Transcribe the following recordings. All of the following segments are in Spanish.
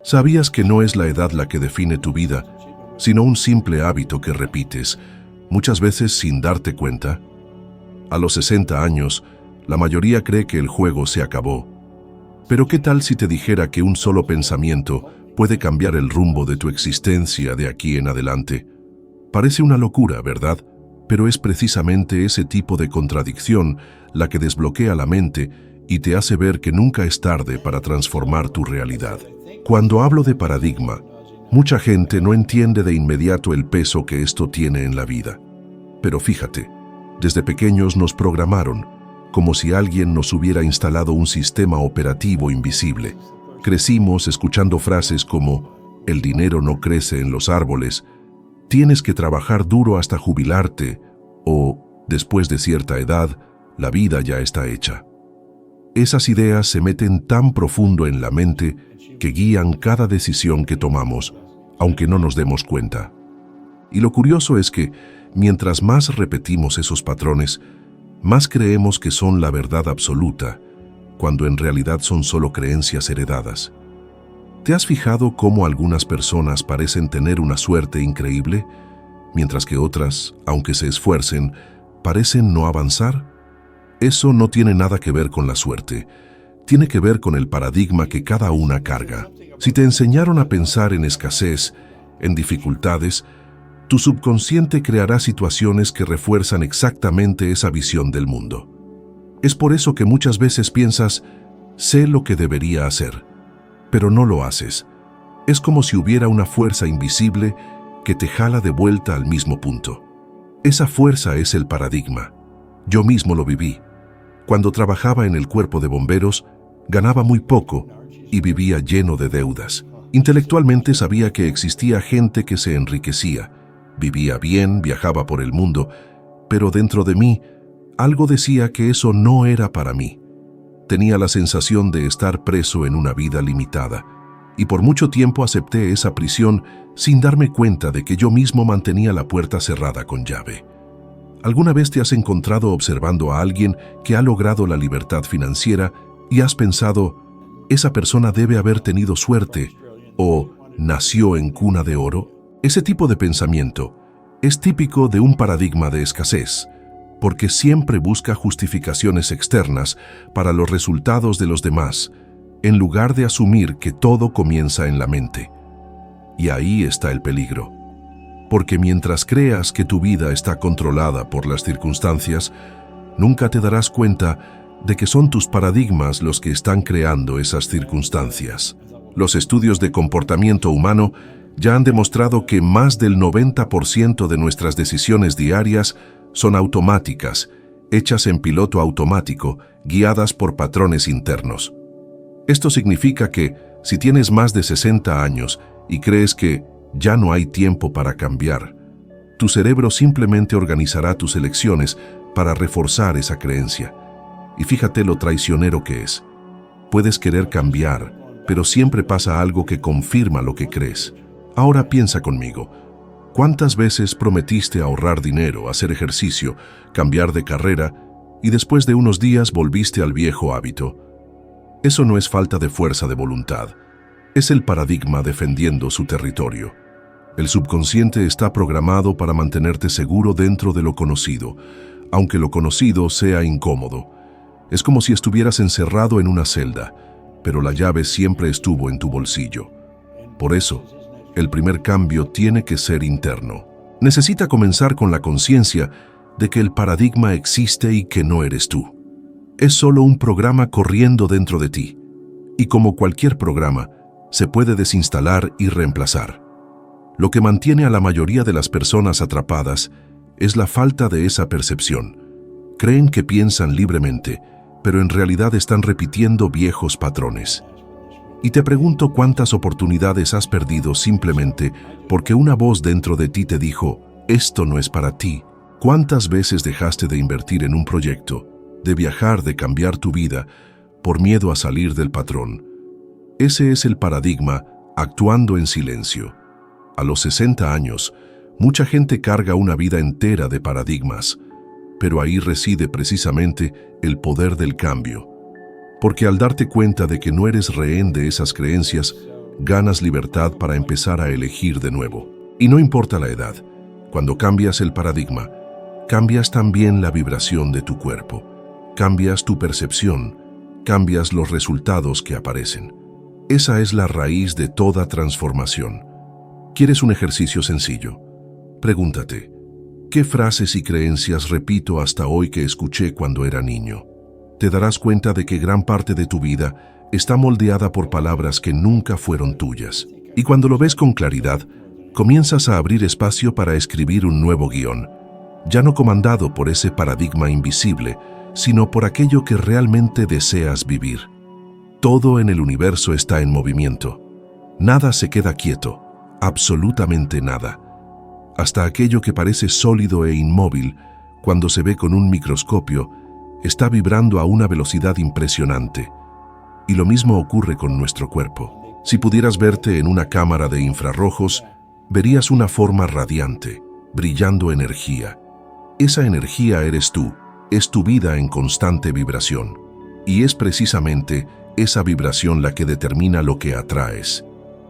¿Sabías que no es la edad la que define tu vida, sino un simple hábito que repites, muchas veces sin darte cuenta? A los 60 años, la mayoría cree que el juego se acabó. Pero ¿qué tal si te dijera que un solo pensamiento puede cambiar el rumbo de tu existencia de aquí en adelante? Parece una locura, ¿verdad? Pero es precisamente ese tipo de contradicción la que desbloquea la mente y te hace ver que nunca es tarde para transformar tu realidad. Cuando hablo de paradigma, mucha gente no entiende de inmediato el peso que esto tiene en la vida. Pero fíjate, desde pequeños nos programaron, como si alguien nos hubiera instalado un sistema operativo invisible. Crecimos escuchando frases como «el dinero no crece en los árboles», «tienes que trabajar duro hasta jubilarte» o «después de cierta edad, la vida ya está hecha». Esas ideas se meten tan profundo en la mente que guían cada decisión que tomamos, aunque no nos demos cuenta. Y lo curioso es que, mientras más repetimos esos patrones, más creemos que son la verdad absoluta, cuando en realidad son solo creencias heredadas. ¿Te has fijado cómo algunas personas parecen tener una suerte increíble, mientras que otras, aunque se esfuercen, parecen no avanzar? Eso no tiene nada que ver con la suerte, tiene que ver con el paradigma que cada una carga. Si te enseñaron a pensar en escasez, en dificultades, tu subconsciente creará situaciones que refuerzan exactamente esa visión del mundo. Es por eso que muchas veces piensas, sé lo que debería hacer, pero no lo haces. Es como si hubiera una fuerza invisible que te jala de vuelta al mismo punto. Esa fuerza es el paradigma. Yo mismo lo viví. Cuando trabajaba en el cuerpo de bomberos, ganaba muy poco y vivía lleno de deudas. Intelectualmente sabía que existía gente que se enriquecía, vivía bien, viajaba por el mundo, pero dentro de mí, algo decía que eso no era para mí. Tenía la sensación de estar preso en una vida limitada, y por mucho tiempo acepté esa prisión sin darme cuenta de que yo mismo mantenía la puerta cerrada con llave. ¿Alguna vez te has encontrado observando a alguien que ha logrado la libertad financiera y has pensado, esa persona debe haber tenido suerte o nació en cuna de oro? Ese tipo de pensamiento es típico de un paradigma de escasez, porque siempre busca justificaciones externas para los resultados de los demás, en lugar de asumir que todo comienza en la mente. Y ahí está el peligro. Porque mientras creas que tu vida está controlada por las circunstancias, nunca te darás cuenta de que son tus paradigmas los que están creando esas circunstancias. Los estudios de comportamiento humano ya han demostrado que más del 90% de nuestras decisiones diarias son automáticas, hechas en piloto automático, guiadas por patrones internos. Esto significa que, si tienes más de 60 años y crees que ya no hay tiempo para cambiar, tu cerebro simplemente organizará tus elecciones para reforzar esa creencia. Y fíjate lo traicionero que es. Puedes querer cambiar, pero siempre pasa algo que confirma lo que crees. Ahora piensa conmigo. ¿Cuántas veces prometiste ahorrar dinero, hacer ejercicio, cambiar de carrera, y después de unos días volviste al viejo hábito? Eso no es falta de fuerza de voluntad. Es el paradigma defendiendo su territorio. El subconsciente está programado para mantenerte seguro dentro de lo conocido, aunque lo conocido sea incómodo. Es como si estuvieras encerrado en una celda, pero la llave siempre estuvo en tu bolsillo. Por eso, el primer cambio tiene que ser interno. Necesita comenzar con la conciencia de que el paradigma existe y que no eres tú. Es solo un programa corriendo dentro de ti, y como cualquier programa, se puede desinstalar y reemplazar. Lo que mantiene a la mayoría de las personas atrapadas es la falta de esa percepción. Creen que piensan libremente, pero en realidad están repitiendo viejos patrones. Y te pregunto cuántas oportunidades has perdido simplemente porque una voz dentro de ti te dijo, esto no es para ti. ¿Cuántas veces dejaste de invertir en un proyecto, de viajar, de cambiar tu vida, por miedo a salir del patrón? Ese es el paradigma actuando en silencio. A los 60 años, mucha gente carga una vida entera de paradigmas, pero ahí reside precisamente el poder del cambio. Porque al darte cuenta de que no eres rehén de esas creencias, ganas libertad para empezar a elegir de nuevo. Y no importa la edad, cuando cambias el paradigma, cambias también la vibración de tu cuerpo, cambias tu percepción, cambias los resultados que aparecen. Esa es la raíz de toda transformación. ¿Quieres un ejercicio sencillo? Pregúntate, ¿qué frases y creencias repito hasta hoy que escuché cuando era niño? Te darás cuenta de que gran parte de tu vida está moldeada por palabras que nunca fueron tuyas. Y cuando lo ves con claridad, comienzas a abrir espacio para escribir un nuevo guión, ya no comandado por ese paradigma invisible, sino por aquello que realmente deseas vivir. Todo en el universo está en movimiento. Nada se queda quieto, absolutamente nada. Hasta aquello que parece sólido e inmóvil, cuando se ve con un microscopio, está vibrando a una velocidad impresionante. Y lo mismo ocurre con nuestro cuerpo. Si pudieras verte en una cámara de infrarrojos, verías una forma radiante, brillando energía. Esa energía eres tú, es tu vida en constante vibración. Y es precisamente esa vibración la que determina lo que atraes.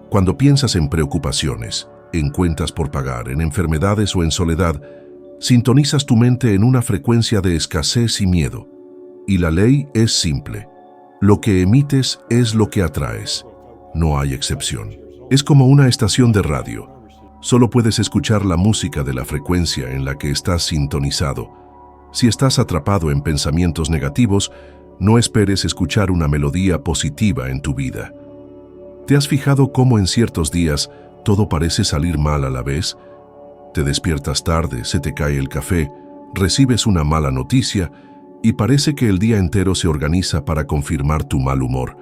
Cuando piensas en preocupaciones, en cuentas por pagar, en enfermedades o en soledad, sintonizas tu mente en una frecuencia de escasez y miedo. Y la ley es simple. Lo que emites es lo que atraes. No hay excepción. Es como una estación de radio. Solo puedes escuchar la música de la frecuencia en la que estás sintonizado. Si estás atrapado en pensamientos negativos, no esperes escuchar una melodía positiva en tu vida. ¿Te has fijado cómo en ciertos días todo parece salir mal a la vez? Te despiertas tarde, se te cae el café, recibes una mala noticia y parece que el día entero se organiza para confirmar tu mal humor.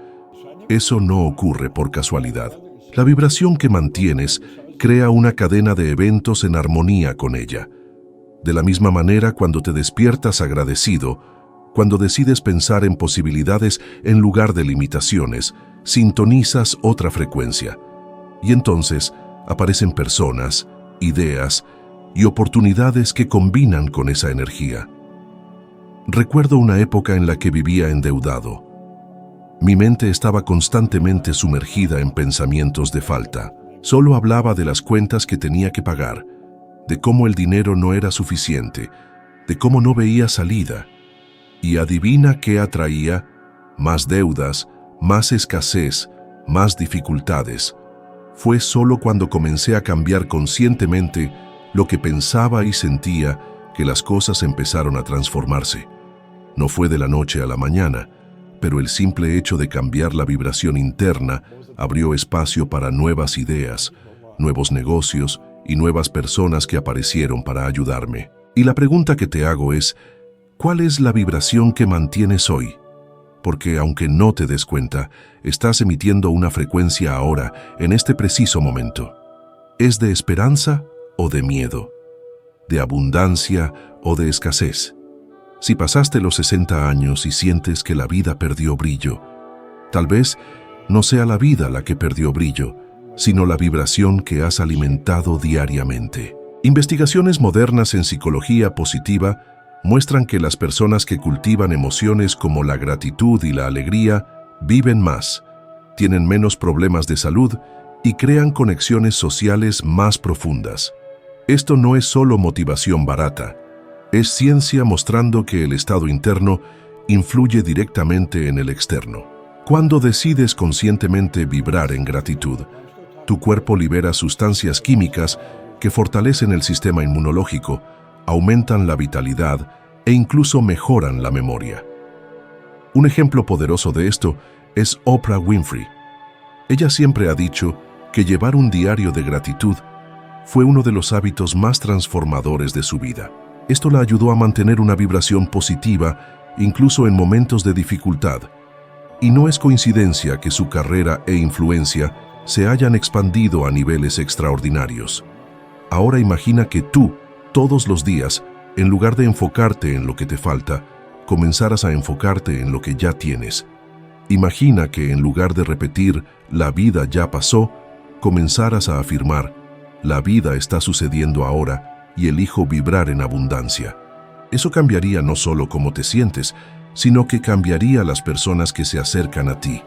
Eso no ocurre por casualidad. La vibración que mantienes crea una cadena de eventos en armonía con ella. De la misma manera, cuando te despiertas agradecido, cuando decides pensar en posibilidades en lugar de limitaciones, sintonizas otra frecuencia. Y entonces aparecen personas, ideas y oportunidades que combinan con esa energía. Recuerdo una época en la que vivía endeudado. Mi mente estaba constantemente sumergida en pensamientos de falta. Solo hablaba de las cuentas que tenía que pagar, de cómo el dinero no era suficiente, de cómo no veía salida. Y adivina qué atraía: más deudas, más escasez, más dificultades. Fue solo cuando comencé a cambiar conscientemente lo que pensaba y sentía que las cosas empezaron a transformarse. No fue de la noche a la mañana, pero el simple hecho de cambiar la vibración interna abrió espacio para nuevas ideas, nuevos negocios y nuevas personas que aparecieron para ayudarme. Y la pregunta que te hago es, ¿cuál es la vibración que mantienes hoy? Porque aunque no te des cuenta, estás emitiendo una frecuencia ahora, en este preciso momento. ¿Es de esperanza o de miedo? ¿De abundancia o de escasez? Si pasaste los 60 años y sientes que la vida perdió brillo, tal vez no sea la vida la que perdió brillo, sino la vibración que has alimentado diariamente. Investigaciones modernas en psicología positiva muestran que las personas que cultivan emociones como la gratitud y la alegría viven más, tienen menos problemas de salud y crean conexiones sociales más profundas. Esto no es solo motivación barata, es ciencia mostrando que el estado interno influye directamente en el externo. Cuando decides conscientemente vibrar en gratitud, tu cuerpo libera sustancias químicas que fortalecen el sistema inmunológico, aumentan la vitalidad e incluso mejoran la memoria. Un ejemplo poderoso de esto es Oprah Winfrey. Ella siempre ha dicho que llevar un diario de gratitud fue uno de los hábitos más transformadores de su vida. Esto la ayudó a mantener una vibración positiva incluso en momentos de dificultad. Y no es coincidencia que su carrera e influencia se hayan expandido a niveles extraordinarios. Ahora imagina que tú, todos los días, en lugar de enfocarte en lo que te falta, comenzaras a enfocarte en lo que ya tienes. Imagina que en lugar de repetir «la vida ya pasó», comenzaras a afirmar «la vida está sucediendo ahora» y elijo vibrar en abundancia. Eso cambiaría no solo cómo te sientes, sino que cambiaría las personas que se acercan a ti.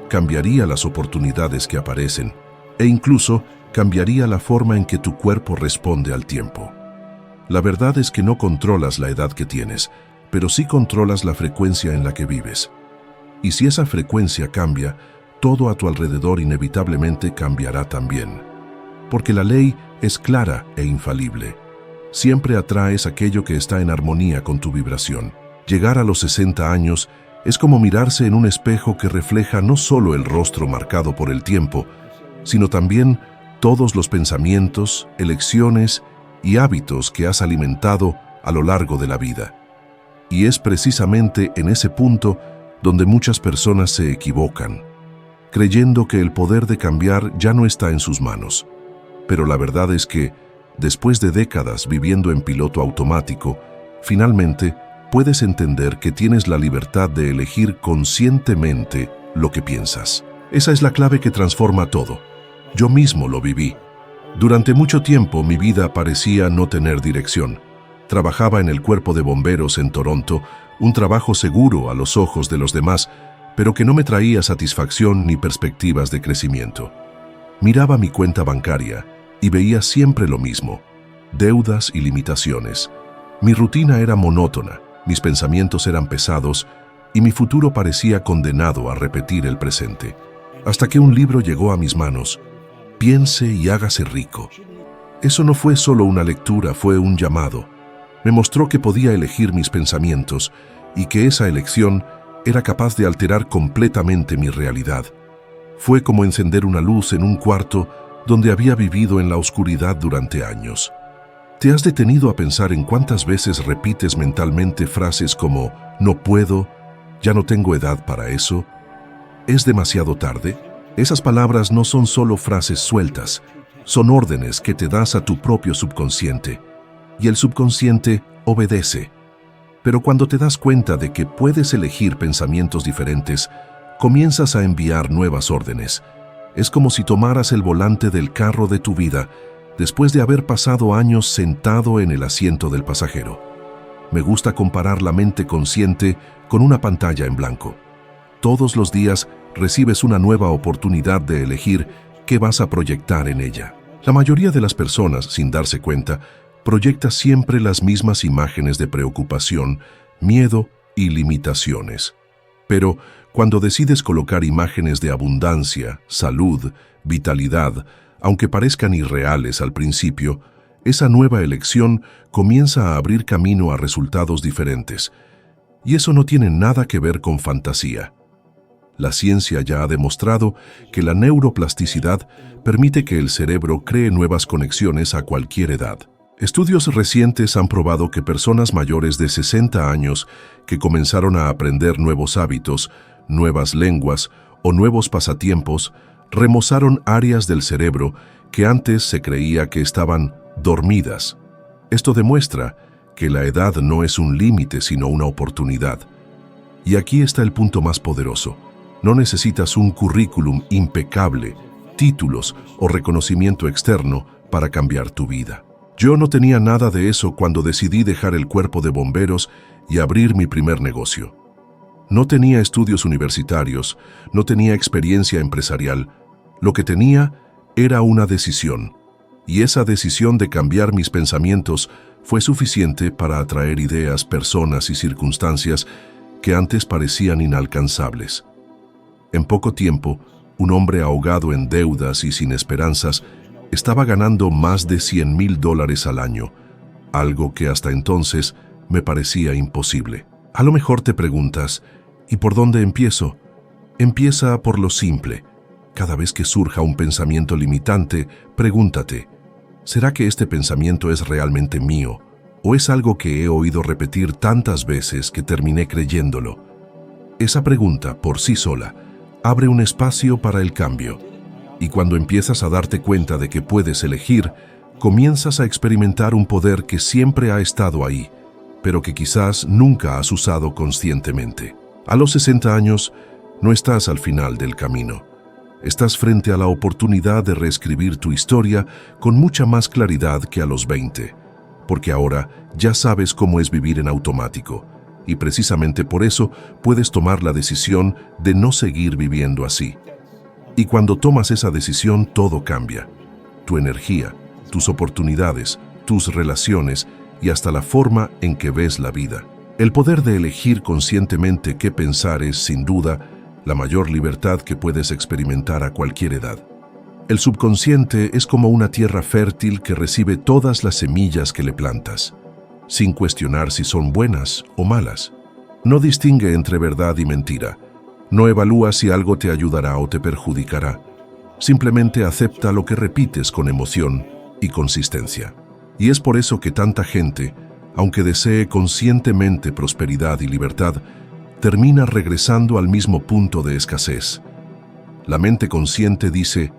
cambiaría las oportunidades que aparecen e incluso cambiaría la forma en que tu cuerpo responde al tiempo. La verdad es que no controlas la edad que tienes, pero sí controlas la frecuencia en la que vives. Y si esa frecuencia cambia, todo a tu alrededor inevitablemente cambiará también. Porque la ley es clara e infalible. Siempre atraes aquello que está en armonía con tu vibración. Llegar a los 60 años es como mirarse en un espejo que refleja no solo el rostro marcado por el tiempo, sino también todos los pensamientos, elecciones y hábitos que has alimentado a lo largo de la vida. Y es precisamente en ese punto donde muchas personas se equivocan, creyendo que el poder de cambiar ya no está en sus manos. Pero la verdad es que, después de décadas viviendo en piloto automático, finalmente puedes entender que tienes la libertad de elegir conscientemente lo que piensas. Esa es la clave que transforma todo. Yo mismo lo viví. Durante mucho tiempo mi vida parecía no tener dirección. Trabajaba en el cuerpo de bomberos en Toronto, un trabajo seguro a los ojos de los demás, pero que no me traía satisfacción ni perspectivas de crecimiento. Miraba mi cuenta bancaria y veía siempre lo mismo: deudas y limitaciones. Mi rutina era monótona, mis pensamientos eran pesados y mi futuro parecía condenado a repetir el presente. Hasta que un libro llegó a mis manos: Piense y hágase rico. Eso no fue solo una lectura, fue un llamado. Me mostró que podía elegir mis pensamientos y que esa elección era capaz de alterar completamente mi realidad. Fue como encender una luz en un cuarto donde había vivido en la oscuridad durante años. ¿Te has detenido a pensar en cuántas veces repites mentalmente frases como «no puedo», «ya no tengo edad para eso», «es demasiado tarde»? Esas palabras no son solo frases sueltas, son órdenes que te das a tu propio subconsciente. Y el subconsciente obedece. Pero cuando te das cuenta de que puedes elegir pensamientos diferentes, comienzas a enviar nuevas órdenes. Es como si tomaras el volante del carro de tu vida después de haber pasado años sentado en el asiento del pasajero. Me gusta comparar la mente consciente con una pantalla en blanco. Todos los días recibes una nueva oportunidad de elegir qué vas a proyectar en ella. La mayoría de las personas, sin darse cuenta, proyecta siempre las mismas imágenes de preocupación, miedo y limitaciones. Pero cuando decides colocar imágenes de abundancia, salud, vitalidad, aunque parezcan irreales al principio, esa nueva elección comienza a abrir camino a resultados diferentes. Y eso no tiene nada que ver con fantasía. La ciencia ya ha demostrado que la neuroplasticidad permite que el cerebro cree nuevas conexiones a cualquier edad. Estudios recientes han probado que personas mayores de 60 años que comenzaron a aprender nuevos hábitos, nuevas lenguas o nuevos pasatiempos remozaron áreas del cerebro que antes se creía que estaban dormidas. Esto demuestra que la edad no es un límite sino una oportunidad. Y aquí está el punto más poderoso. No necesitas un currículum impecable, títulos o reconocimiento externo para cambiar tu vida. Yo no tenía nada de eso cuando decidí dejar el cuerpo de bomberos y abrir mi primer negocio. No tenía estudios universitarios, no tenía experiencia empresarial. Lo que tenía era una decisión. Y esa decisión de cambiar mis pensamientos fue suficiente para atraer ideas, personas y circunstancias que antes parecían inalcanzables. En poco tiempo, un hombre ahogado en deudas y sin esperanzas estaba ganando más de $100,000 al año, algo que hasta entonces me parecía imposible. A lo mejor te preguntas, ¿y por dónde empiezo? Empieza por lo simple. Cada vez que surja un pensamiento limitante, pregúntate, ¿será que este pensamiento es realmente mío? ¿O es algo que he oído repetir tantas veces que terminé creyéndolo? Esa pregunta, por sí sola, abre un espacio para el cambio. Y cuando empiezas a darte cuenta de que puedes elegir, comienzas a experimentar un poder que siempre ha estado ahí, pero que quizás nunca has usado conscientemente. A los 60 años, no estás al final del camino. Estás frente a la oportunidad de reescribir tu historia con mucha más claridad que a los 20, porque ahora ya sabes cómo es vivir en automático, y precisamente por eso puedes tomar la decisión de no seguir viviendo así. Y cuando tomas esa decisión, todo cambia. Tu energía, tus oportunidades, tus relaciones y hasta la forma en que ves la vida. El poder de elegir conscientemente qué pensar es, sin duda, la mayor libertad que puedes experimentar a cualquier edad. El subconsciente es como una tierra fértil que recibe todas las semillas que le plantas, sin cuestionar si son buenas o malas. No distingue entre verdad y mentira. No evalúa si algo te ayudará o te perjudicará. Simplemente acepta lo que repites con emoción y consistencia. Y es por eso que tanta gente, aunque desee conscientemente prosperidad y libertad, termina regresando al mismo punto de escasez. La mente consciente dice: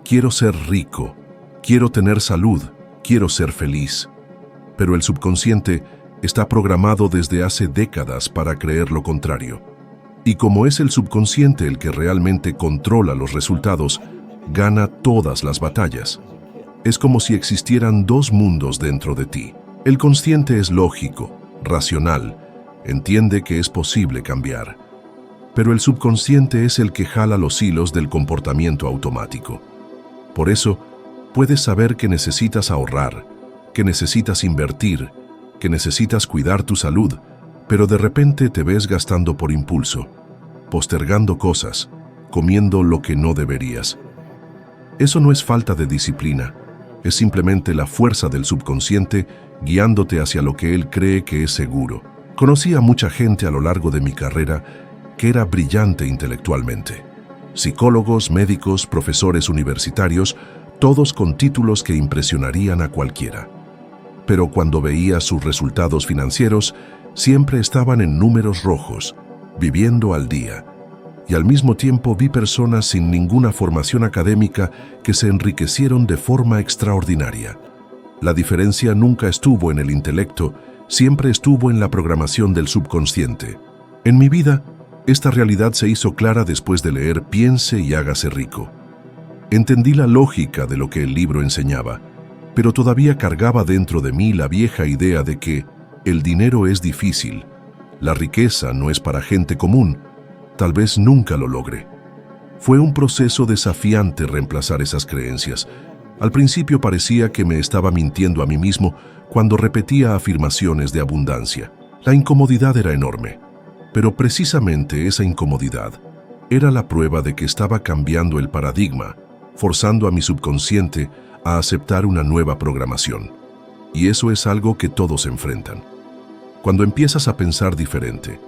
quiero ser rico, quiero tener salud, quiero ser feliz. Pero el subconsciente está programado desde hace décadas para creer lo contrario. Y como es el subconsciente el que realmente controla los resultados, gana todas las batallas. Es como si existieran dos mundos dentro de ti. El consciente es lógico, racional, entiende que es posible cambiar. Pero el subconsciente es el que jala los hilos del comportamiento automático. Por eso, puedes saber que necesitas ahorrar, que necesitas invertir, que necesitas cuidar tu salud, pero de repente te ves gastando por impulso, postergando cosas, comiendo lo que no deberías. Eso no es falta de disciplina, es simplemente la fuerza del subconsciente guiándote hacia lo que él cree que es seguro. Conocí a mucha gente a lo largo de mi carrera que era brillante intelectualmente. Psicólogos, médicos, profesores universitarios, todos con títulos que impresionarían a cualquiera. Pero cuando veía sus resultados financieros, siempre estaban en números rojos, viviendo al día. Y al mismo tiempo vi personas sin ninguna formación académica que se enriquecieron de forma extraordinaria. La diferencia nunca estuvo en el intelecto, siempre estuvo en la programación del subconsciente. En mi vida, esta realidad se hizo clara después de leer Piense y hágase rico. Entendí la lógica de lo que el libro enseñaba, pero todavía cargaba dentro de mí la vieja idea de que el dinero es difícil, la riqueza no es para gente común, tal vez nunca lo logre. Fue un proceso desafiante reemplazar esas creencias. Al principio parecía que me estaba mintiendo a mí mismo cuando repetía afirmaciones de abundancia. La incomodidad era enorme, pero precisamente esa incomodidad era la prueba de que estaba cambiando el paradigma, forzando a mi subconsciente a aceptar una nueva programación. Y eso es algo que todos enfrentan. Cuando empiezas a pensar diferente,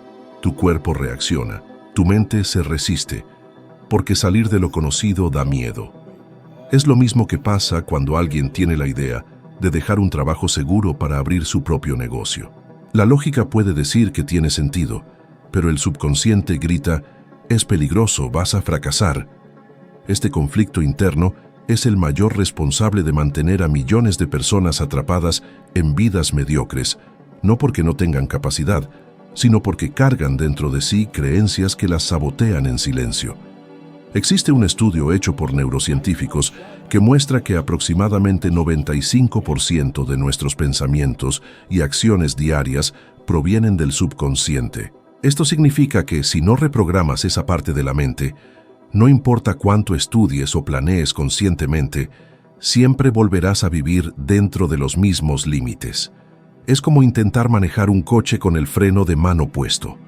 tu cuerpo reacciona, tu mente se resiste, porque salir de lo conocido da miedo. Es lo mismo que pasa cuando alguien tiene la idea de dejar un trabajo seguro para abrir su propio negocio. La lógica puede decir que tiene sentido, pero el subconsciente grita: es peligroso, vas a fracasar. Este conflicto interno es el mayor responsable de mantener a millones de personas atrapadas en vidas mediocres, no porque no tengan capacidad, sino porque cargan dentro de sí creencias que las sabotean en silencio. Existe un estudio hecho por neurocientíficos que muestra que aproximadamente 95% de nuestros pensamientos y acciones diarias provienen del subconsciente. Esto significa que si no reprogramas esa parte de la mente, no importa cuánto estudies o planees conscientemente, siempre volverás a vivir dentro de los mismos límites. Es como intentar manejar un coche con el freno de mano puesto.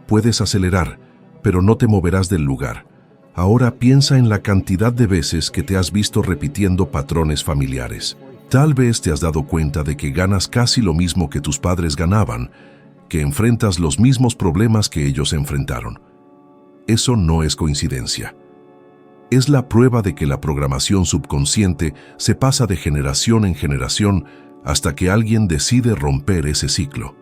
Puedes acelerar, pero no te moverás del lugar. Ahora piensa en la cantidad de veces que te has visto repitiendo patrones familiares. Tal vez te has dado cuenta de que ganas casi lo mismo que tus padres ganaban, que enfrentas los mismos problemas que ellos enfrentaron. Eso no es coincidencia. Es la prueba de que la programación subconsciente se pasa de generación en generación hasta que alguien decide romper ese ciclo.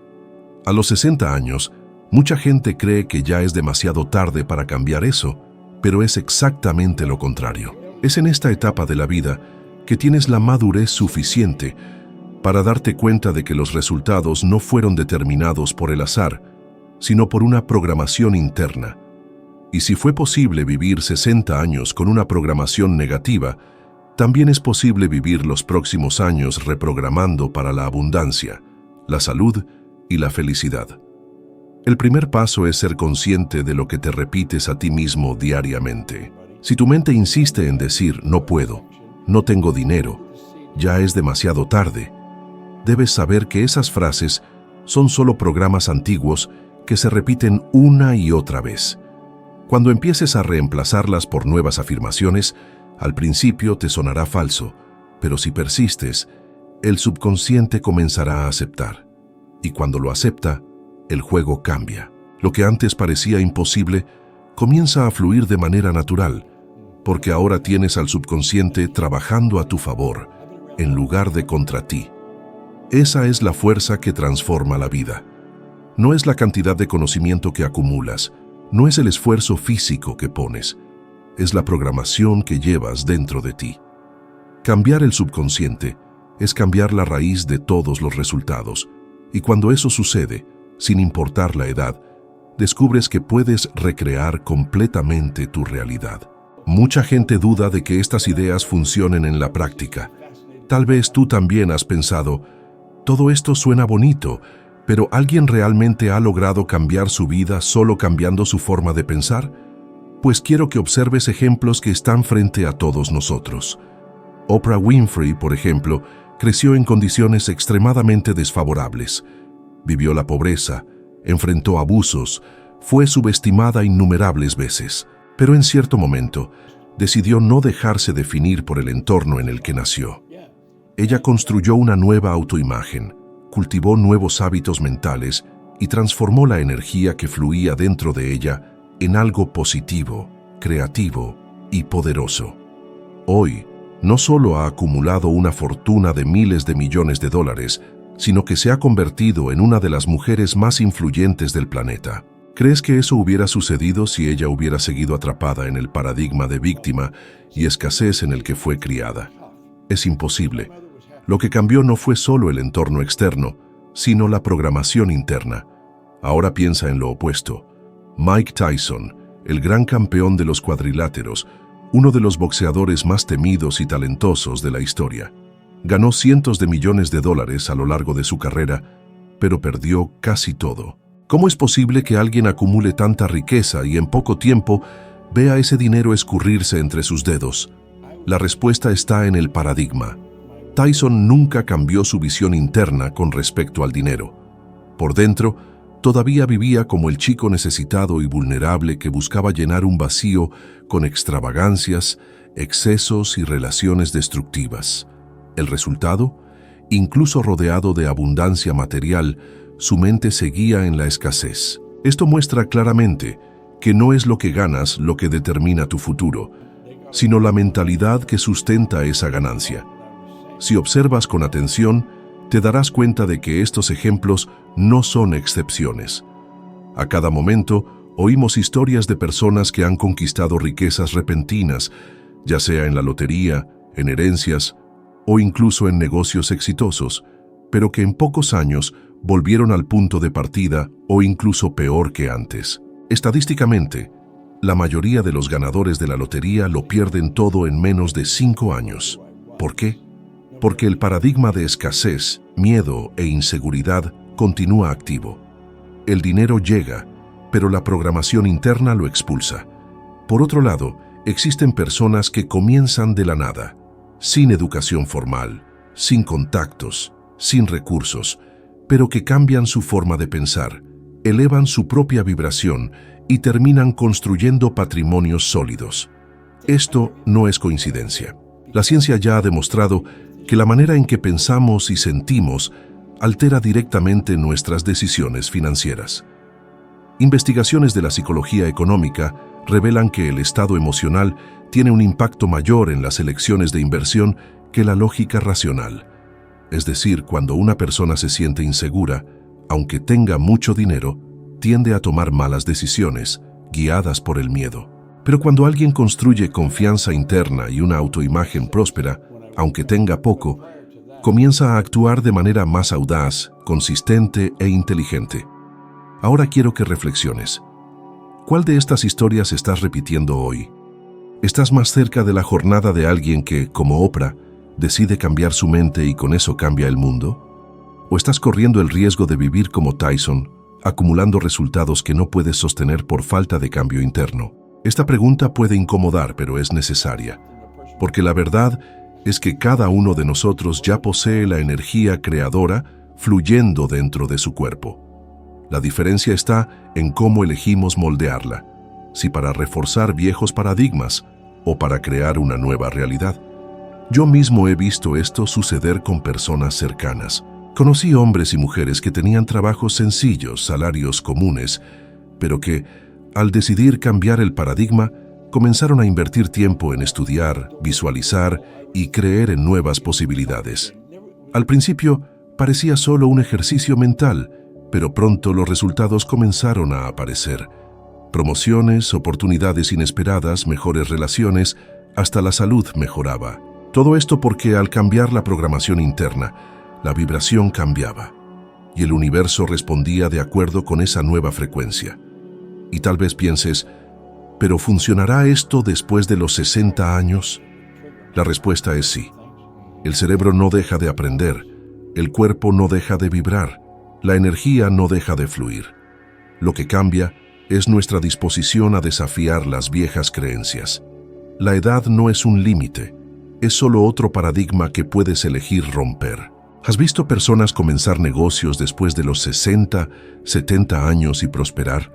A los 60 años, mucha gente cree que ya es demasiado tarde para cambiar eso, pero es exactamente lo contrario. Es en esta etapa de la vida que tienes la madurez suficiente para darte cuenta de que los resultados no fueron determinados por el azar, sino por una programación interna. Y si fue posible vivir 60 años con una programación negativa, también es posible vivir los próximos años reprogramando para la abundancia, la salud y la felicidad. El primer paso es ser consciente de lo que te repites a ti mismo diariamente. Si tu mente insiste en decir no puedo, no tengo dinero, ya es demasiado tarde, debes saber que esas frases son solo programas antiguos que se repiten una y otra vez. Cuando empieces a reemplazarlas por nuevas afirmaciones, al principio te sonará falso, pero si persistes, el subconsciente comenzará a aceptar. Y cuando lo acepta, el juego cambia. Lo que antes parecía imposible comienza a fluir de manera natural, porque ahora tienes al subconsciente trabajando a tu favor, en lugar de contra ti. Esa es la fuerza que transforma la vida. No es la cantidad de conocimiento que acumulas, no es el esfuerzo físico que pones, es la programación que llevas dentro de ti. Cambiar el subconsciente es cambiar la raíz de todos los resultados, y cuando eso sucede, sin importar la edad, descubres que puedes recrear completamente tu realidad. Mucha gente duda de que estas ideas funcionen en la práctica. Tal vez tú también has pensado, todo esto suena bonito, pero ¿alguien realmente ha logrado cambiar su vida solo cambiando su forma de pensar? Pues quiero que observes ejemplos que están frente a todos nosotros. Oprah Winfrey, por ejemplo, creció en condiciones extremadamente desfavorables. Vivió la pobreza, enfrentó abusos, fue subestimada innumerables veces, pero en cierto momento decidió no dejarse definir por el entorno en el que nació. Ella construyó una nueva autoimagen, cultivó nuevos hábitos mentales y transformó la energía que fluía dentro de ella en algo positivo, creativo y poderoso. Hoy, no solo ha acumulado una fortuna de miles de millones de dólares, sino que se ha convertido en una de las mujeres más influyentes del planeta. ¿Crees que eso hubiera sucedido si ella hubiera seguido atrapada en el paradigma de víctima y escasez en el que fue criada? Es imposible. Lo que cambió no fue solo el entorno externo, sino la programación interna. Ahora piensa en lo opuesto. Mike Tyson, el gran campeón de los cuadriláteros, uno de los boxeadores más temidos y talentosos de la historia. Ganó cientos de millones de dólares a lo largo de su carrera, pero perdió casi todo. ¿Cómo es posible que alguien acumule tanta riqueza y en poco tiempo vea ese dinero escurrirse entre sus dedos? La respuesta está en el paradigma. Tyson nunca cambió su visión interna con respecto al dinero. Por dentro, todavía vivía como el chico necesitado y vulnerable que buscaba llenar un vacío con extravagancias, excesos y relaciones destructivas. El resultado, incluso rodeado de abundancia material, su mente seguía en la escasez. Esto muestra claramente que no es lo que ganas lo que determina tu futuro, sino la mentalidad que sustenta esa ganancia. Si observas con atención, te darás cuenta de que estos ejemplos no son excepciones. A cada momento, oímos historias de personas que han conquistado riquezas repentinas, ya sea en la lotería, en herencias o incluso en negocios exitosos, pero que en pocos años volvieron al punto de partida o incluso peor que antes. Estadísticamente, la mayoría de los ganadores de la lotería lo pierden todo en menos de 5 años. ¿Por qué? Porque el paradigma de escasez, miedo e inseguridad continúa activo. El dinero llega, pero la programación interna lo expulsa. Por otro lado, existen personas que comienzan de la nada, sin educación formal, sin contactos, sin recursos, pero que cambian su forma de pensar, elevan su propia vibración y terminan construyendo patrimonios sólidos. Esto no es coincidencia. La ciencia ya ha demostrado que la manera en que pensamos y sentimos altera directamente nuestras decisiones financieras. Investigaciones de la psicología económica revelan que el estado emocional tiene un impacto mayor en las elecciones de inversión que la lógica racional. Es decir, cuando una persona se siente insegura, aunque tenga mucho dinero, tiende a tomar malas decisiones, guiadas por el miedo. Pero cuando alguien construye confianza interna y una autoimagen próspera, aunque tenga poco, comienza a actuar de manera más audaz, consistente e inteligente. Ahora quiero que reflexiones. ¿Cuál de estas historias estás repitiendo hoy? ¿Estás más cerca de la jornada de alguien que, como Oprah, decide cambiar su mente y con eso cambia el mundo? ¿O estás corriendo el riesgo de vivir como Tyson, acumulando resultados que no puedes sostener por falta de cambio interno? Esta pregunta puede incomodar, pero es necesaria, porque la verdad es que cada uno de nosotros ya posee la energía creadora fluyendo dentro de su cuerpo. La diferencia está en cómo elegimos moldearla, si para reforzar viejos paradigmas o para crear una nueva realidad. Yo mismo he visto esto suceder con personas cercanas. Conocí hombres y mujeres que tenían trabajos sencillos, salarios comunes, pero que, al decidir cambiar el paradigma, comenzaron a invertir tiempo en estudiar, visualizar y creer en nuevas posibilidades. Al principio, parecía solo un ejercicio mental, pero pronto los resultados comenzaron a aparecer. Promociones, oportunidades inesperadas, mejores relaciones, hasta la salud mejoraba. Todo esto porque al cambiar la programación interna, la vibración cambiaba y el universo respondía de acuerdo con esa nueva frecuencia. Y tal vez pienses, ¿pero funcionará esto después de los 60 años? La respuesta es sí. El cerebro no deja de aprender, el cuerpo no deja de vibrar, la energía no deja de fluir. Lo que cambia es nuestra disposición a desafiar las viejas creencias. La edad no es un límite, es solo otro paradigma que puedes elegir romper. ¿Has visto personas comenzar negocios después de los 60, 70 años y prosperar?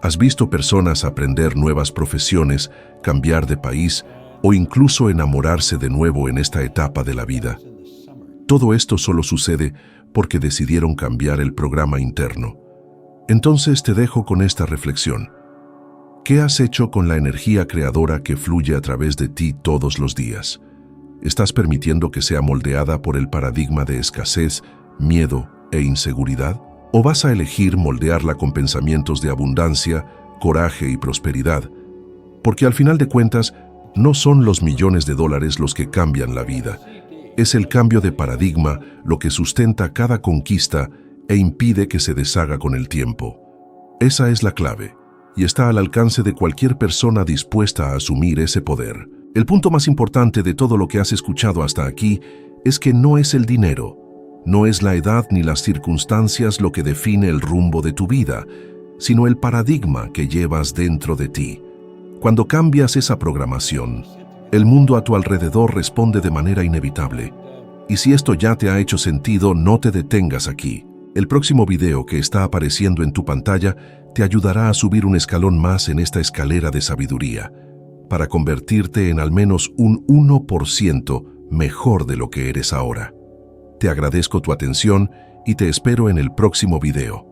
¿Has visto personas aprender nuevas profesiones, cambiar de país o incluso enamorarse de nuevo en esta etapa de la vida? Todo esto solo sucede porque decidieron cambiar el programa interno. Entonces te dejo con esta reflexión. ¿Qué has hecho con la energía creadora que fluye a través de ti todos los días? ¿Estás permitiendo que sea moldeada por el paradigma de escasez, miedo e inseguridad? ¿O vas a elegir moldearla con pensamientos de abundancia, coraje y prosperidad? Porque al final de cuentas, no son los millones de dólares los que cambian la vida. Es el cambio de paradigma lo que sustenta cada conquista e impide que se deshaga con el tiempo. Esa es la clave, y está al alcance de cualquier persona dispuesta a asumir ese poder. El punto más importante de todo lo que has escuchado hasta aquí es que no es el dinero, no es la edad ni las circunstancias lo que define el rumbo de tu vida, sino el paradigma que llevas dentro de ti. Cuando cambias esa programación, el mundo a tu alrededor responde de manera inevitable. Y si esto ya te ha hecho sentido, no te detengas aquí. El próximo video que está apareciendo en tu pantalla te ayudará a subir un escalón más en esta escalera de sabiduría, para convertirte en al menos un 1% mejor de lo que eres ahora. Te agradezco tu atención y te espero en el próximo video.